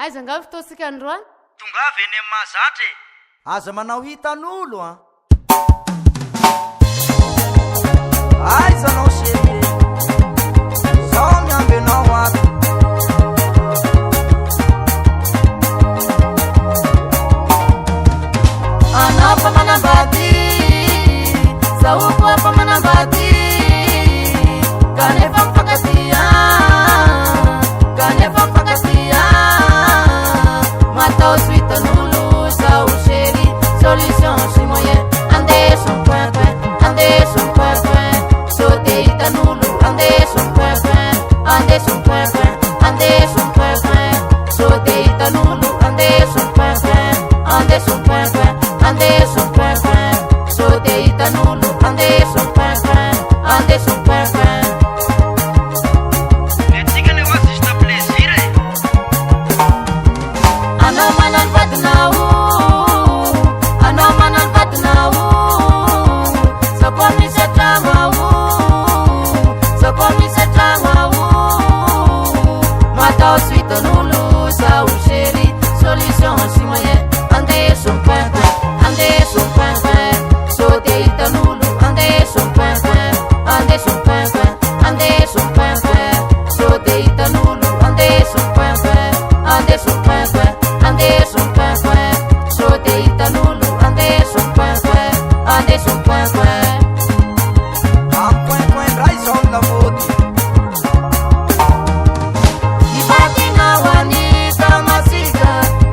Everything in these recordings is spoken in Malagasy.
aiza nga fototsika androany tongavy eny amin'ny mahazatra aza manao hitan'olo a aiza anao sery zao miambenao ato anao fa manambady zaho fa manambady kanefa mifakatia matao suitan'olo zaho chéri solution sy moyen andeso mpoinpoin sode hitan'olo andeso mpoinpoin sode hitan'olo andeso mpoinpoin sode hitan'olo andeso mpoinpoin letsika ne oa juste plaisir e anao manano vadinao sako misy atragno ao matao suitan'olo zaho chéri solution sy moyen andeso mpoinpoin sode hitan'olo andeso mpoinpoin sode hitan'olo andeso mpoinpoin sode hitan'olo andeso mpoinpoin ampoinpoin ndray zao ny lavody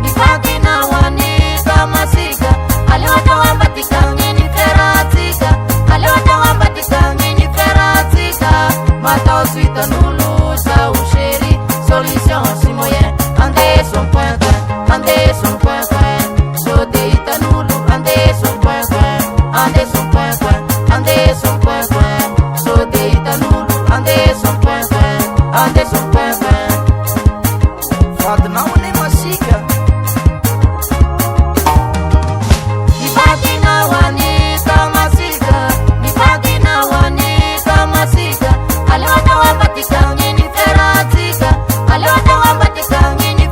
nifakinao anika masika aleo atao ambatikagny feratsika matao suitan'olo zaho chéri solution sy moyen andeso mpoinpoin sode hitan'olo andeso mpoinpoin sode hitan'olo andeso mpoinpoin vadinao ane masika nifakinao anika masika aleo atao ambatikagny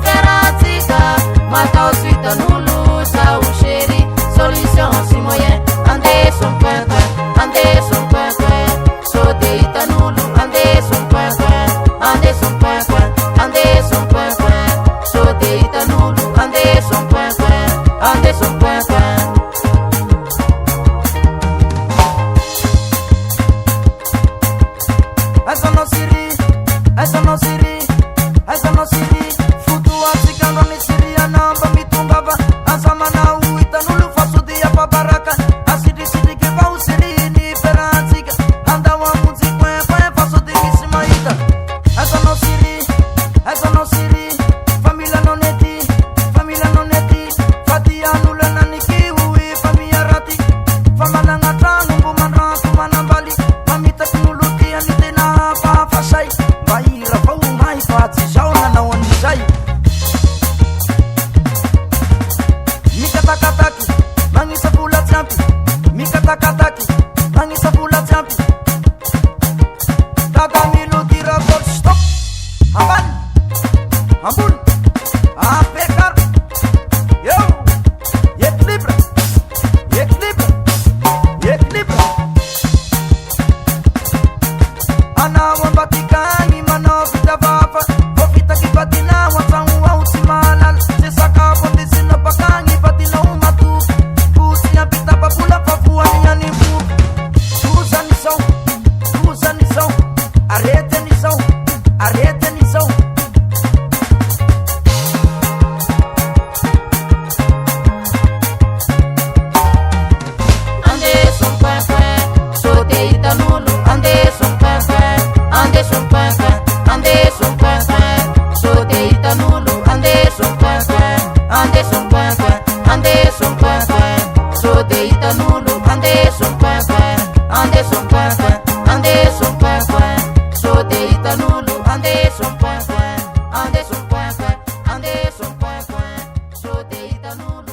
feratsika matao suitan'olo zaho chéri solution sy moyen andeso mpoinpoin sode hitan'olo andeso mpoinpoin sode hitan'olo andeso mpoinpoin aiza anao siri foto atsika andro ane siri anamba mitongava aza manao hitan'olo fa sody ampabaraka asidrisidriky fa ho siri ny feratsika andao amonjy poinpoin fa sody misy mahita aiza anao siri familanao nety fa tian'olo ananiky hoy fa miaraty fa managna trano mbo mandranto manambaly mamitaky n'olo tiany tena fahafasay mba hira fa ho may fa tsy zao nanao an'izay mikatakataky magnisa vola tsy ampy tada milody rapport stop ambany ambony apekar eo équilibre anao ambatikagny manao fitavafa vo fitaky vadinao antragno ao tsy mahalala ze sakafo andesina bakagny vadinao matoky posy ampitapabola fa voany any voky tozan'izao arety an'izao andeso mpoinpoin sode hitan'olo andeso mpoinpoin sode hitan'olo andeso mpoinpoin sode hitan'olo andeso mpoinpoin sode hitan'olo andeso mpoinpoin sode hitan'olo